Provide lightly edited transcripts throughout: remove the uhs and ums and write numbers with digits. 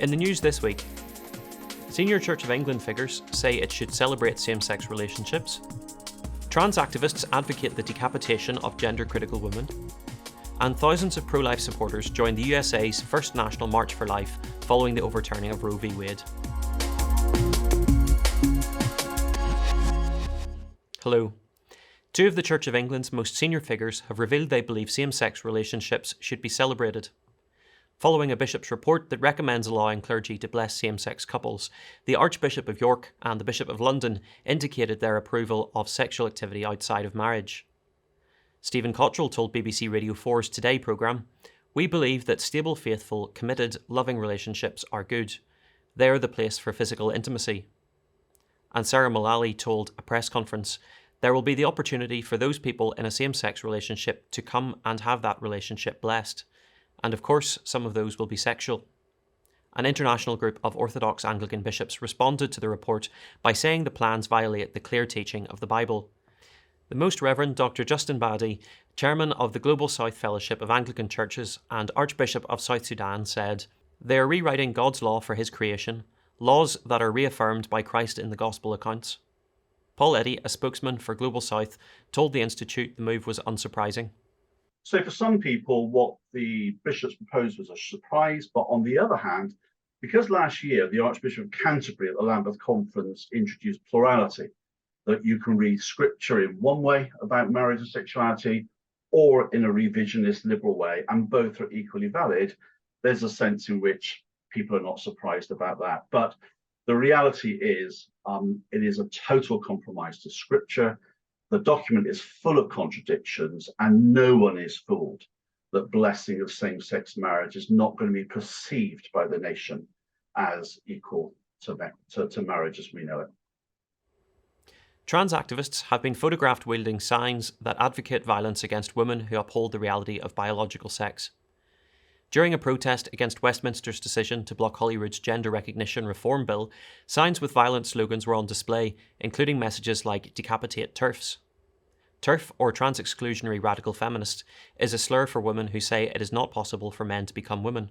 In the news this week, senior Church of England figures say it should celebrate same-sex relationships. Trans activists advocate the decapitation of gender-critical women. And thousands of pro-life supporters joined the USA's first National March for Life following the overturning of Roe v. Wade. Hello. Two of the Church of England's most senior figures have revealed they believe same-sex relationships should be celebrated. Following a bishop's report that recommends allowing clergy to bless same-sex couples, the Archbishop of York and the Bishop of London indicated their approval of sexual activity outside of marriage. Stephen Cottrell told BBC Radio 4's Today programme, "We believe that stable, faithful, committed, loving relationships are good. They are the place for physical intimacy." And Sarah Mullally told a press conference, "There will be the opportunity for those people in a same-sex relationship to come and have that relationship blessed. And of course, some of those will be sexual." An international group of Orthodox Anglican bishops responded to the report by saying the plans violate the clear teaching of the Bible. The Most Reverend Dr. Justin Badi, chairman of the Global South Fellowship of Anglican Churches and Archbishop of South Sudan, said, "They are rewriting God's law for his creation, laws that are reaffirmed by Christ in the Gospel accounts." Paul Eddy, a spokesman for Global South, told the Institute the move was unsurprising. So for some people, what the bishops proposed was a surprise, but on the other hand, because last year the Archbishop of Canterbury at the Lambeth Conference introduced plurality, that you can read scripture in one way about marriage and sexuality or in a revisionist liberal way, and both are equally valid, there's a sense in which people are not surprised about that. But the reality is it is a total compromise to scripture. The document is full of contradictions, and no one is fooled that blessing of same-sex marriage is not going to be perceived by the nation as equal to marriage as we know it. Trans activists have been photographed wielding signs that advocate violence against women who uphold the reality of biological sex. During a protest against Westminster's decision to block Holyrood's gender recognition reform bill, signs with violent slogans were on display, including messages like "Decapitate TERFs." TERF, or trans-exclusionary radical feminist, is a slur for women who say it is not possible for men to become women.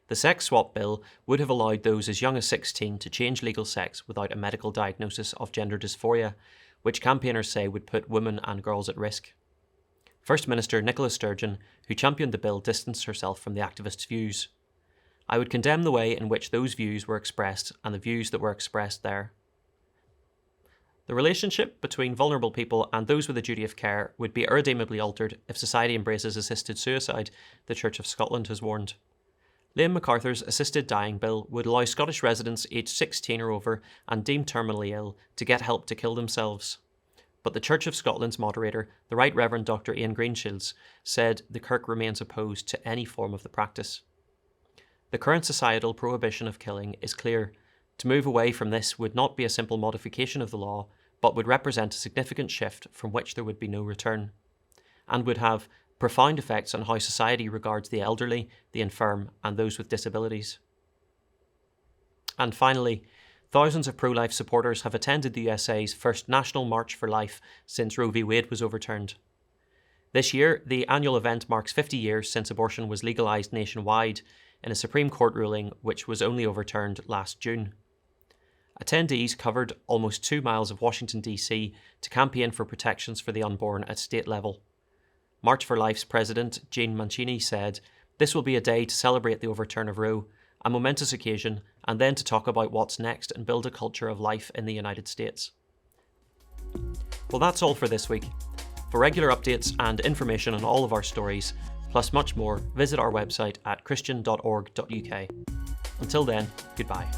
The sex swap bill would have allowed those as young as 16 to change legal sex without a medical diagnosis of gender dysphoria, which campaigners say would put women and girls at risk. First Minister Nicola Sturgeon, who championed the bill, distanced herself from the activists' views. "I would condemn the way in which those views were expressed and the views that were expressed there. The relationship between vulnerable people and those with a duty of care would be irredeemably altered if society embraces assisted suicide," the Church of Scotland has warned. Liam MacArthur's assisted dying bill would allow Scottish residents aged 16 or over and deemed terminally ill to get help to kill themselves. But the Church of Scotland's moderator, the Right Reverend Dr. Ian Greenshields, said the Kirk remains opposed to any form of the practice. "The current societal prohibition of killing is clear. To move away from this would not be a simple modification of the law, but would represent a significant shift from which there would be no return, and would have profound effects on how society regards the elderly, the infirm, and those with disabilities." And finally, thousands of pro-life supporters have attended the USA's first National March for Life since Roe v. Wade was overturned. This year, the annual event marks 50 years since abortion was legalised nationwide in a Supreme Court ruling which was only overturned last June. Attendees covered almost 2 miles of Washington, D.C. to campaign for protections for the unborn at state level. March for Life's president, Jane Mancini, said, "This will be a day to celebrate the overturn of Roe, a momentous occasion, and then to talk about what's next and build a culture of life in the United States." Well, that's all for this week. For regular updates and information on all of our stories, plus much more, visit our website at christian.org.uk. Until then, goodbye.